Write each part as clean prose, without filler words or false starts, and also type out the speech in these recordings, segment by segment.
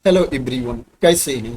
Hello everyone, कैसे हैं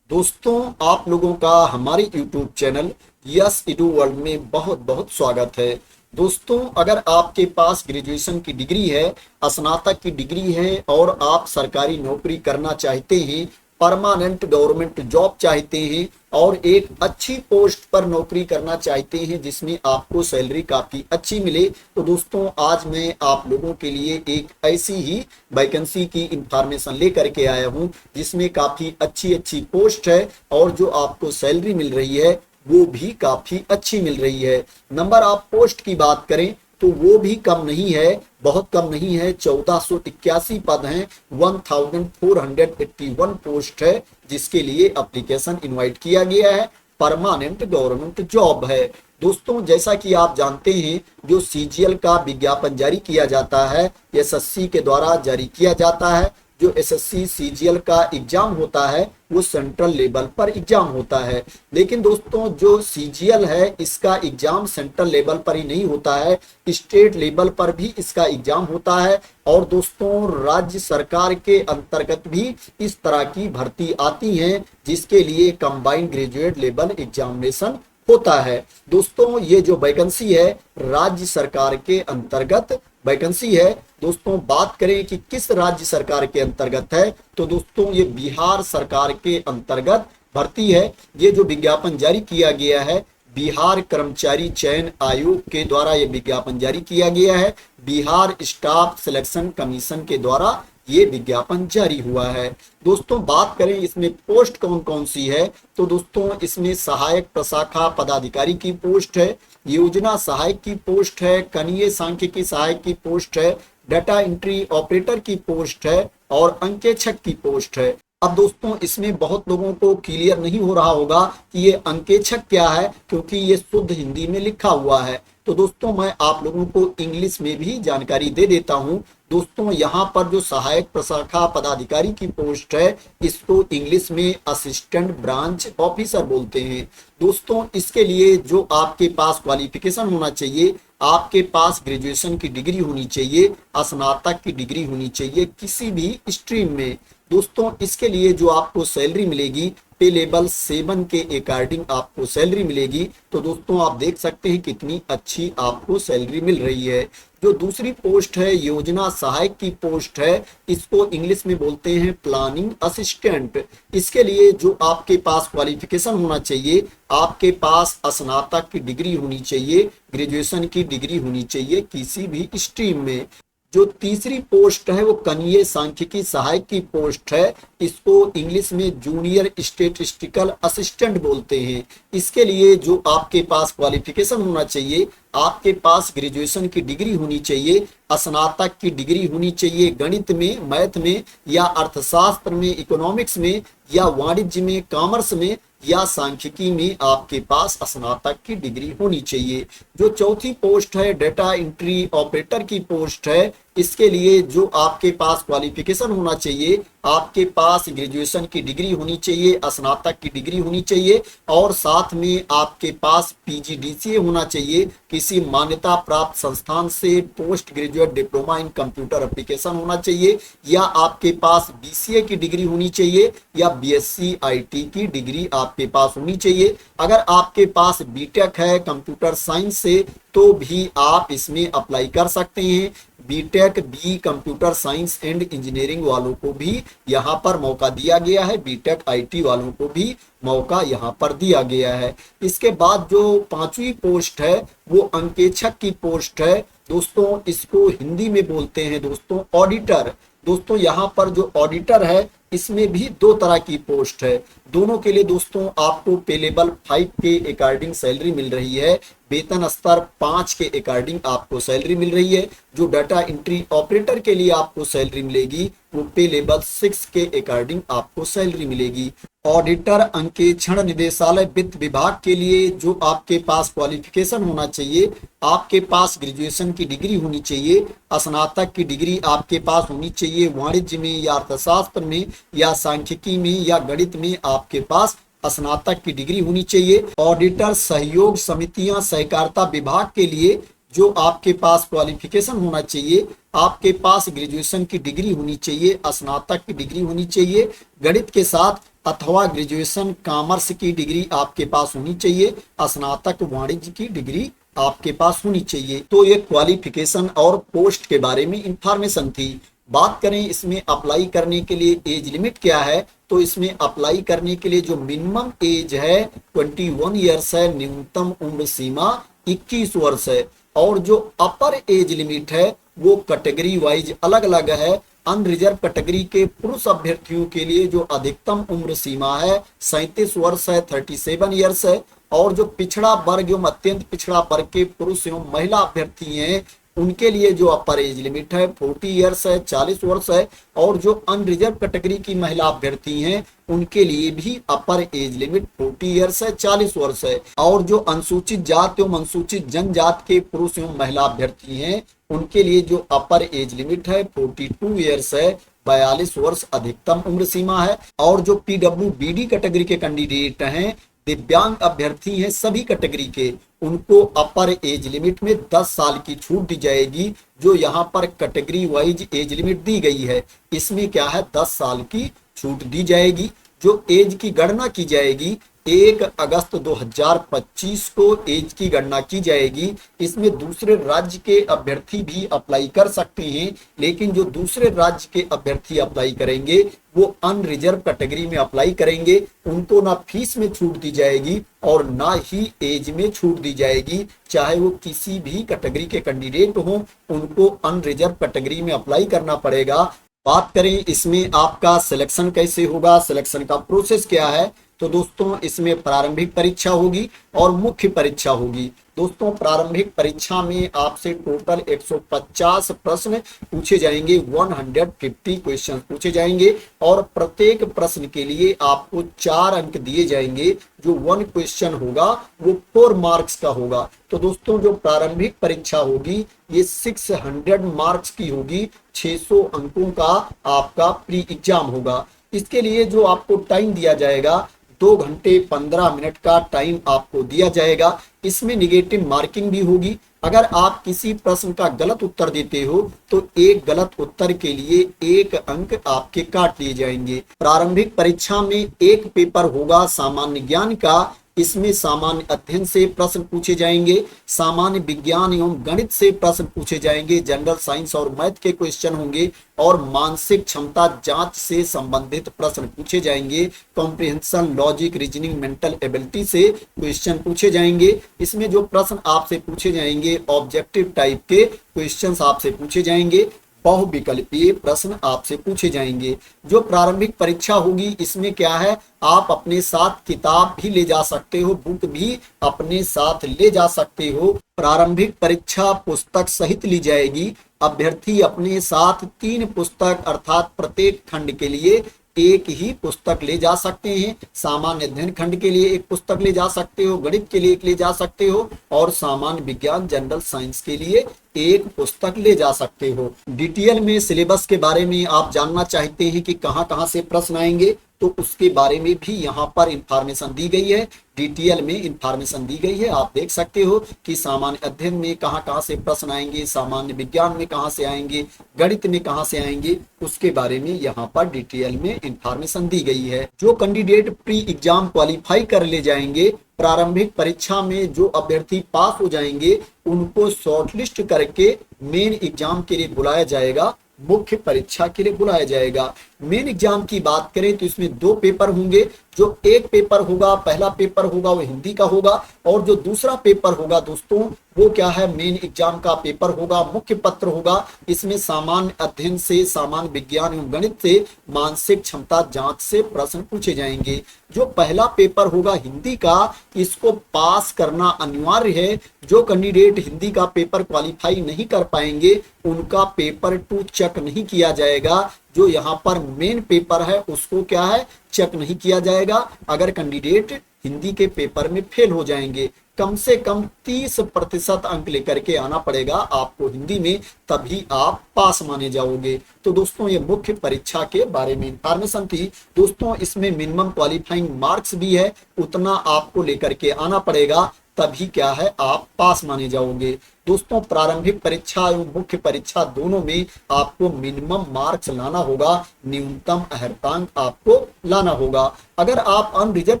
दोस्तों। आप लोगों का हमारे यूट्यूब चैनल यस इडू वर्ल्ड में बहुत बहुत स्वागत है। दोस्तों, अगर आपके पास ग्रेजुएशन की डिग्री है, स्नातक की डिग्री है और आप सरकारी नौकरी करना चाहते हैं, परमानेंट गवर्नमेंट जॉब चाहते हैं और एक अच्छी पोस्ट पर नौकरी करना चाहते हैं जिसमें आपको सैलरी काफ़ी अच्छी मिले, तो दोस्तों आज मैं आप लोगों के लिए एक ऐसी ही वैकेंसी की इंफॉर्मेशन लेकर के आया हूं जिसमें काफ़ी अच्छी अच्छी पोस्ट है और जो आपको सैलरी मिल रही है वो भी काफ़ी अच्छी मिल रही है। नंबर ऑफ पोस्ट की बात करें तो वो भी कम नहीं है, बहुत कम नहीं है। 1481 पद हैं, 1481 पोस्ट है जिसके लिए एप्लीकेशन इनवाइट किया गया है। परमानेंट गवर्नमेंट जॉब है। दोस्तों, जैसा कि आप जानते हैं, जो सीजीएल का विज्ञापन जारी किया जाता है एसएससी के द्वारा जारी किया जाता है। जो एसएससी सीजीएल का एग्जाम होता है वो सेंट्रल लेवल पर एग्जाम होता है, लेकिन दोस्तों जो सीजीएल है इसका एग्जाम सेंट्रल लेवल पर ही नहीं होता है, स्टेट लेवल पर भी इसका एग्जाम होता है। और दोस्तों राज्य सरकार के अंतर्गत भी इस तरह की भर्ती आती है जिसके लिए कंबाइंड ग्रेजुएट लेवल एग्जामिनेशन होता है। दोस्तों ये जो वैकेंसी है राज्य सरकार के अंतर्गत वैकेंसी है। दोस्तों बात करें कि किस राज्य सरकार के अंतर्गत है, तो दोस्तों ये बिहार सरकार के अंतर्गत भर्ती है। ये जो विज्ञापन जारी किया गया है बिहार कर्मचारी चयन आयोग के द्वारा ये विज्ञापन जारी किया गया है। बिहार स्टाफ सिलेक्शन कमीशन के द्वारा ये विज्ञापन जारी हुआ है। दोस्तों बात करें इसमें पोस्ट कौन कौन सी है, तो दोस्तों इसमें सहायक प्रशाखा पदाधिकारी की पोस्ट है, योजना सहायक की पोस्ट है, कनीय सांख्यिकी सहायक की पोस्ट है, डाटा एंट्री ऑपरेटर की पोस्ट है और अंकेक्षक की पोस्ट है। अब दोस्तों इसमें बहुत लोगों को क्लियर नहीं हो रहा होगा कि ये अंकेक्षक क्या है, क्योंकि ये शुद्ध हिंदी में लिखा हुआ है। तो दोस्तों मैं आप लोगों को इंग्लिश में भी जानकारी दे देता हूं। दोस्तों यहाँ पर जो सहायक प्रशाखा पदाधिकारी की पोस्ट है इसको इंग्लिश में असिस्टेंट ब्रांच ऑफिसर बोलते हैं। दोस्तों इसके लिए जो आपके पास क्वालिफिकेशन होना चाहिए, आपके पास ग्रेजुएशन की डिग्री होनी चाहिए, स्नातक की डिग्री होनी चाहिए किसी भी स्ट्रीम में। दोस्तों इसके लिए जो आपको सैलरी मिलेगी पे लेवल 7 के अकॉर्डिंग आपको सैलरी मिलेगी। तो दोस्तों आप देख सकते हैं कितनी अच्छी आपको सैलरी मिल रही है। जो दूसरी पोस्ट है योजना सहायक की पोस्ट है, इसको इंग्लिश में बोलते हैं प्लानिंग असिस्टेंट। इसके लिए जो आपके पास क्वालिफिकेशन होना चाहिए, आपके पास स्नातक की डिग्री होनी चाहिए, ग्रेजुएशन की डिग्री होनी चाहिए किसी भी स्ट्रीम में। जो तीसरी पोस्ट है वो कनीय सांख्यिकी सहायक की पोस्ट है, इसको इंग्लिश में जूनियर स्टेटिस्टिकल असिस्टेंट बोलते हैं। इसके लिए जो आपके पास क्वालिफिकेशन होना चाहिए, आपके पास ग्रेजुएशन की डिग्री होनी चाहिए, स्नातक की डिग्री होनी चाहिए गणित में, मैथ में या अर्थशास्त्र में, इकोनॉमिक्स में या वाणिज्य में, कॉमर्स में या सांख्यिकी में आपके पास स्नातक की डिग्री होनी चाहिए। जो चौथी पोस्ट है डेटा एंट्री ऑपरेटर की पोस्ट है, इसके लिए जो आपके पास क्वालिफिकेशन होना चाहिए, आपके पास ग्रेजुएशन की डिग्री होनी चाहिए, स्नातक की डिग्री होनी चाहिए और साथ में आपके पास पीजीडीसीए होना चाहिए, किसी मान्यता प्राप्त संस्थान से post graduate diploma in computer application होना चाहिए, या आपके पास बीसीए की डिग्री होनी चाहिए या बीएससी आईटी की डिग्री आपके पास होनी चाहिए। अगर आपके पास बीटेक है कंप्यूटर साइंस से तो भी आप इसमें अप्लाई कर सकते हैं। BTech B computer science and engineering वालों को भी यहाँ पर मौका दिया गया है, बीटेक आईटी वालों को भी मौका यहाँ पर दिया गया है। इसके बाद जो पांचवी पोस्ट है वो अंकेक्षक की पोस्ट है। दोस्तों इसको हिंदी में बोलते हैं दोस्तों ऑडिटर। दोस्तों यहाँ पर जो ऑडिटर है इसमें भी दो तरह की पोस्ट है। दोनों के लिए दोस्तों आपको पे लेवल 5 के अकॉर्डिंग सैलरी मिल रही है, वेतन स्तर 5 के अकॉर्डिंग आपको सैलरी मिल रही है। जो डाटा एंट्री ऑपरेटर के लिए आपको सैलरी मिलेगी वो पे लेवल 6 के अकॉर्डिंग आपको सैलरी मिलेगी। ऑडिटर अंकेक्षण निदेशालय वित्त विभाग के लिए जो आपके पास क्वालिफिकेशन होना चाहिए, आपके पास ग्रेजुएशन की डिग्री होनी चाहिए, स्नातक की डिग्री आपके पास होनी चाहिए वाणिज्य में या अर्थशास्त्र में या सांख्यिकी में या गणित में आपके पास स्नातक की डिग्री होनी चाहिए। ऑडिटर सहयोग समितियां सहकारिता विभाग के लिए जो आपके पास क्वालिफिकेशन होना चाहिए, आपके पास ग्रेजुएशन की डिग्री होनी चाहिए, स्नातक की डिग्री होनी चाहिए गणित के साथ, अथवा ग्रेजुएशन कॉमर्स की डिग्री आपके पास होनी चाहिए, स्नातक वाणिज्य की डिग्री आपके पास होनी चाहिए। तो ये क्वालिफिकेशन और पोस्ट के बारे में इंफॉर्मेशन थी। बात करें इसमें अप्लाई करने के लिए एज लिमिट क्या है, तो इसमें अप्लाई करने के लिए जो मिनिमम एज है 21 ईयर्स है, न्यूनतम उम्र सीमा 21 वर्ष है, और जो अपर एज लिमिट है वो कैटेगरी वाइज अलग अलग है। अनरिजर्व कैटेगरी के पुरुष अभ्यर्थियों के लिए जो अधिकतम उम्र सीमा है 37 वर्ष है, 37 ईयर्स है, और जो पिछड़ा वर्ग एवं अत्यंत पिछड़ा वर्ग के पुरुष एवं महिला अभ्यर्थी हैं उनके लिए जो अपर एज लिमिट है 40 ईयर्स है, 40 वर्ष है, और जो अनरिजर्व कैटेगरी की महिला अभ्यर्थी हैं उनके लिए भी अपर एज लिमिट 40 ईयर्स है, 40 वर्ष है, और जो अनुसूचित जात एवं अनुसूचित जनजात के पुरुष एवं महिला अभ्यर्थी हैं उनके लिए जो अपर एज लिमिट है 42 ईयर्स है, 42 वर्ष अधिकतम उम्र सीमा है। और जो पीडब्ल्यूबीडी कैटेगरी के कैंडिडेट हैं, दिव्यांग अभ्यर्थी हैं सभी कैटेगरी के, उनको अपर एज लिमिट में 10 साल की छूट दी जाएगी। जो यहाँ पर कैटेगरी वाइज एज लिमिट दी गई है इसमें क्या है 10 साल की छूट दी जाएगी। जो एज की गणना की जाएगी 1 अगस्त 2025 को एज की गणना की जाएगी। इसमें दूसरे राज्य के अभ्यर्थी भी अप्लाई कर सकते हैं, लेकिन जो दूसरे राज्य के अभ्यर्थी अप्लाई करेंगे वो अनरिजर्व कैटेगरी में अप्लाई करेंगे, उनको ना फीस में छूट दी जाएगी और ना ही एज में छूट दी जाएगी। चाहे वो किसी भी कैटेगरी के कैंडिडेट हो, उनको अनरिजर्व कैटेगरी में अप्लाई करना पड़ेगा। बात करें इसमें आपका सिलेक्शन कैसे होगा, सिलेक्शन का प्रोसेस क्या है, तो दोस्तों इसमें प्रारंभिक परीक्षा होगी और मुख्य परीक्षा होगी। दोस्तों प्रारंभिक परीक्षा में आपसे टोटल 150 प्रश्न पूछे जाएंगे, 150 क्वेश्चन पूछे जाएंगे, और प्रत्येक प्रश्न के लिए आपको 4 अंक दिए जाएंगे। जो 1 क्वेश्चन होगा वो 4 मार्क्स का होगा। तो दोस्तों जो प्रारंभिक परीक्षा होगी ये 600 मार्क्स की होगी, 600 अंकों का आपका प्री एग्जाम होगा। इसके लिए जो आपको टाइम दिया जाएगा 2 घंटे 15 मिनट का टाइम आपको दिया जाएगा। इसमें निगेटिव मार्किंग भी होगी। अगर आप किसी प्रश्न का गलत उत्तर देते हो तो एक गलत उत्तर के लिए 1 अंक आपके काट लिए जाएंगे। प्रारंभिक परीक्षा में एक पेपर होगा सामान्य ज्ञान का। इसमें सामान्य अध्ययन से प्रश्न पूछे जाएंगे, सामान्य विज्ञान एवं गणित से प्रश्न पूछे जाएंगे, जनरल साइंस और मैथ के क्वेश्चन होंगे, और मानसिक क्षमता जांच से संबंधित प्रश्न पूछे जाएंगे। Comprehension, logic, reasoning, mental ability से क्वेश्चन पूछे जाएंगे। इसमें जो प्रश्न आपसे पूछे जाएंगे ऑब्जेक्टिव टाइप के क्वेश्चंस आपसे पूछे जाएंगे, बहुविकल्पीय प्रश्न आपसे पूछे जाएंगे। जो प्रारंभिक परीक्षा होगी इसमें क्या है, आप अपने साथ किताब भी ले जा सकते हो, बुक भी अपने साथ ले जा सकते हो। प्रारंभिक परीक्षा पुस्तक सहित ली जाएगी। अभ्यर्थी अपने साथ 3 पुस्तक अर्थात प्रत्येक खंड के लिए एक ही पुस्तक ले जा सकते हैं। सामान्य अध्ययन खंड के लिए एक पुस्तक ले जा सकते हो, गणित के लिए एक ले जा सकते हो, और सामान्य विज्ञान जनरल साइंस के लिए एक पुस्तक ले जा सकते हो। डिटेल में सिलेबस के बारे में आप जानना चाहते हैं कि कहां कहां से प्रश्न आएंगे, तो उसके बारे में भी यहाँ पर इंफॉर्मेशन दी गई है, डिटेल में इंफॉर्मेशन दी गई है। आप देख सकते हो कि सामान्य अध्ययन में कहाँ कहाँ से प्रश्न आएंगे, सामान्य विज्ञान में कहाँ से आएंगे, गणित में कहाँ से आएंगे, उसके बारे में यहाँ पर डिटेल में इंफॉर्मेशन दी गई है। जो कैंडिडेट प्री एग्जाम क्वालिफाई कर ले जाएंगे, प्रारंभिक परीक्षा में जो अभ्यर्थी पास हो जाएंगे उनको शॉर्टलिस्ट करके मेन एग्जाम के लिए बुलाया जाएगा, मुख्य परीक्षा के लिए बुलाया जाएगा। मेन एग्जाम की बात करें तो इसमें 2 पेपर होंगे। जो एक पेपर होगा, पहला पेपर होगा वो हिंदी का होगा, और जो दूसरा पेपर होगा दोस्तों वो क्या है, मेन एग्जाम का पेपर होगा, मुख्य पत्र होगा। इसमें सामान्य अध्ययन से, सामान्य विज्ञान एवं गणित से, मानसिक क्षमता जांच से प्रश्न पूछे जाएंगे। जो पहला पेपर होगा हिंदी का, इसको पास करना अनिवार्य है। जो कैंडिडेट हिंदी का पेपर क्वालिफाई नहीं कर पाएंगे उनका पेपर 2 चेक नहीं किया जाएगा। जो यहाँ पर मेन पेपर है उसको क्या है, चेक नहीं किया जाएगा। अगर कैंडिडेट हिंदी के पेपर में फेल हो जाएंगे, कम से कम 30% अंक लेकर के आना पड़ेगा आपको हिंदी में, तभी आप पास माने जाओगे। तो दोस्तों ये मुख्य परीक्षा के बारे में इंफॉर्मेशन थी। दोस्तों इसमें मिनिमम क्वालिफाइंग मार्क्स भी है, उतना आपको लेकर के आना पड़ेगा। तभी क्या है आप पास माने जाओगे। दोस्तों प्रारंभिक परीक्षा एवं मुख्य परीक्षा दोनों में आपको मिनिमम मार्क्स लाना होगा, न्यूनतम अर्हतांक आपको लाना होगा। अगर आप अनरिजर्व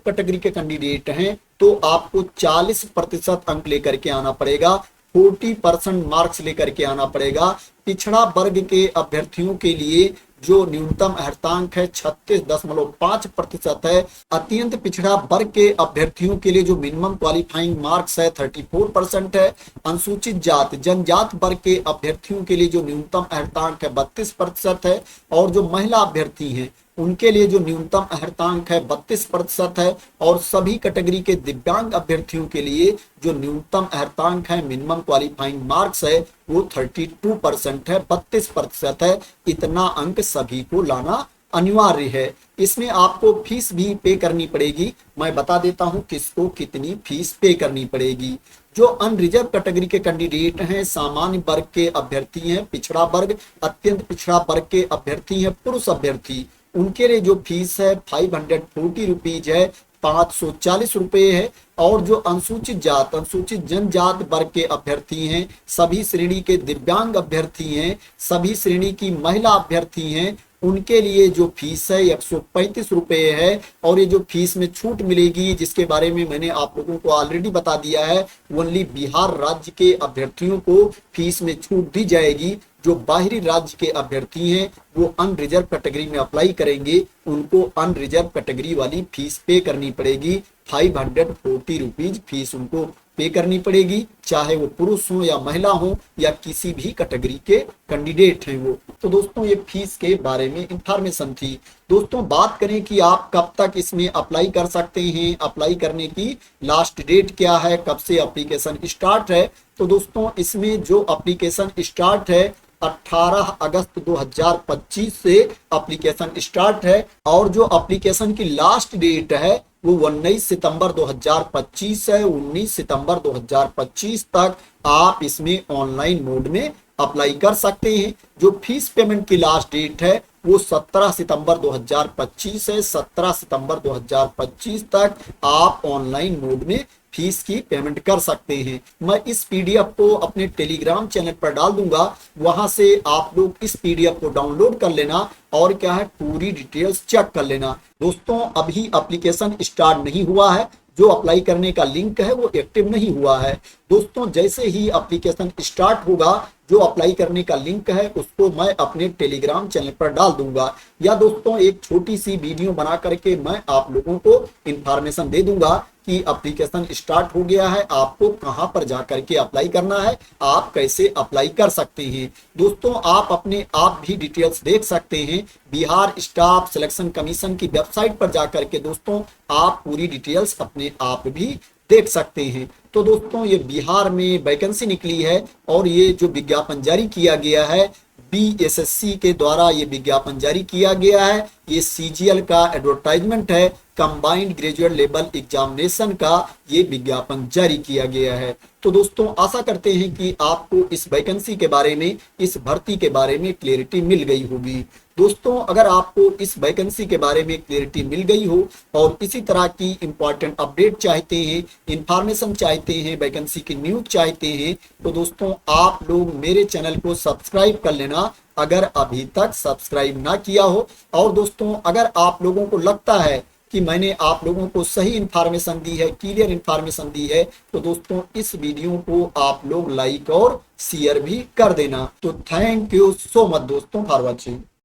कैटेगरी के कैंडिडेट हैं तो आपको 40% अंक लेकर के आना पड़ेगा, 40% मार्क्स लेकर के आना पड़ेगा। पिछड़ा वर्ग के अभ्यर्थियों के लिए जो न्यूनतम अर्हतांक है 36.5% है। अत्यंत पिछड़ा वर्ग के अभ्यर्थियों के लिए जो मिनिमम क्वालिफाइंग मार्क्स है 34% है। अनुसूचित जात जनजात वर्ग के अभ्यर्थियों के लिए जो न्यूनतम अर्हतांक है 32% है। और जो महिला अभ्यर्थी हैं उनके लिए जो न्यूनतम अर्हतांक है 32% है। और सभी कैटेगरी के दिव्यांग अभ्यर्थियों के लिए जो न्यूनतम अर्हतांक है मिनिमम क्वालिफाइंग मार्क्स है वो 32% है, 32% है। इतना अंक सभी को लाना अनिवार्य है। इसमें आपको फीस भी पे करनी पड़ेगी। मैं बता देता हूं किसको कितनी फीस पे करनी पड़ेगी। जो अनरिजर्व कैटेगरी के कैंडिडेट हैं, सामान्य वर्ग के अभ्यर्थी हैं, पिछड़ा वर्ग, अत्यंत पिछड़ा वर्ग के अभ्यर्थी हैं, पुरुष अभ्यर्थी, उनके लिए जो फीस है 540 रुपीज है, 540 रुपए है। और जो अनुसूचित जात अनुसूचित जनजात वर्ग के अभ्यर्थी हैं, सभी श्रेणी के दिव्यांग अभ्यर्थी हैं, सभी श्रेणी की महिला अभ्यर्थी हैं, उनके लिए जो फीस है 135 रुपए है। और ये जो फीस में छूट मिलेगी जिसके बारे में मैंने आप लोगों को ऑलरेडी बता दिया है, ओनली बिहार राज्य के अभ्यर्थियों को फीस में छूट दी जाएगी। जो बाहरी राज्य के अभ्यर्थी हैं वो अनरिजर्व कैटेगरी में अप्लाई करेंगे, उनको अनरिजर्व कैटेगरी वाली फीस पे करनी पड़ेगी। 540 रुपीज फीस उनको पे करनी पड़ेगी, चाहे वो पुरुष हो या महिला हो या किसी भी कैटेगरी के कैंडिडेट हैं वो। तो दोस्तों ये फीस के बारे में इंफॉर्मेशन थी। दोस्तों बात करें कि आप कब तक इसमें अप्लाई कर सकते हैं, अप्लाई करने की लास्ट डेट क्या है, कब से एप्लीकेशन स्टार्ट है। तो दोस्तों इसमें जो एप्लीकेशन स्टार्ट है 18 अगस्त 2025 से एप्लीकेशन स्टार्ट है। और जो एप्लीकेशन की लास्ट डेट है वो 19 सितंबर 2025 है। 19 सितंबर 2025 तक आप इसमें ऑनलाइन मोड में अप्लाई कर सकते हैं। जो फीस पेमेंट की लास्ट डेट है वो 17 सितंबर 2025 है। 17 सितंबर 2025 तक आप ऑनलाइन मोड में फीस की पेमेंट कर सकते हैं। मैं इस पीडीएफ को अपने टेलीग्राम चैनल पर डाल दूंगा, वहां से आप लोग इस पीडीएफ को डाउनलोड कर लेना और क्या है पूरी डिटेल्स चेक कर लेना। दोस्तों अभी एप्लीकेशन स्टार्ट नहीं हुआ है, जो अप्लाई करने का लिंक है वो एक्टिव नहीं हुआ है। दोस्तों जैसे ही एप्लीकेशन स्टार्ट होगा जो अप्लाई करने का लिंक है उसको मैं अपने टेलीग्राम चैनल पर डाल दूंगा, या दोस्तों एक छोटी सी वीडियो बना करके मैं आप लोगों को इंफॉर्मेशन दे दूंगा कि एप्लीकेशन स्टार्ट हो गया है, आपको कहां पर जाकर के अप्लाई करना है, आप कैसे अप्लाई कर सकते हैं। दोस्तों आप अपने आप भी डिटेल्स देख सकते हैं, बिहार स्टाफ सिलेक्शन कमीशन की वेबसाइट पर जाकर के दोस्तों आप पूरी डिटेल्स अपने आप भी देख सकते हैं। तो दोस्तों ये बिहार में वैकेंसी निकली है और ये जो विज्ञापन जारी किया गया है बीएसएससी के द्वारा ये विज्ञापन जारी किया गया है। ये सीजीएल का एडवर्टाइजमेंट है, कंबाइंड ग्रेजुएट लेवल एग्जामिनेशन का ये विज्ञापन जारी किया गया है। तो दोस्तों आशा करते हैं कि आपको इस वैकेंसी के बारे में, इस भर्ती के बारे में क्लियरिटी मिल गई होगी। दोस्तों अगर आपको इस वैकेंसी के बारे में क्लियरिटी मिल गई हो और इसी तरह की इंपॉर्टेंट अपडेट चाहते हैं, इंफॉर्मेशन चाहते हैं, वैकेंसी की न्यूज चाहते हैं, तो दोस्तों आप लोग मेरे चैनल को सब्सक्राइब कर लेना अगर अभी तक सब्सक्राइब ना किया हो। और दोस्तों अगर आप लोगों को लगता है कि मैंने आप लोगों को सही इंफॉर्मेशन दी है, क्लियर इंफॉर्मेशन दी है, तो दोस्तों इस वीडियो को आप लोग लाइक और शेयर भी कर देना। तो थैंक यू सो मच दोस्तों फॉर वॉचिंग।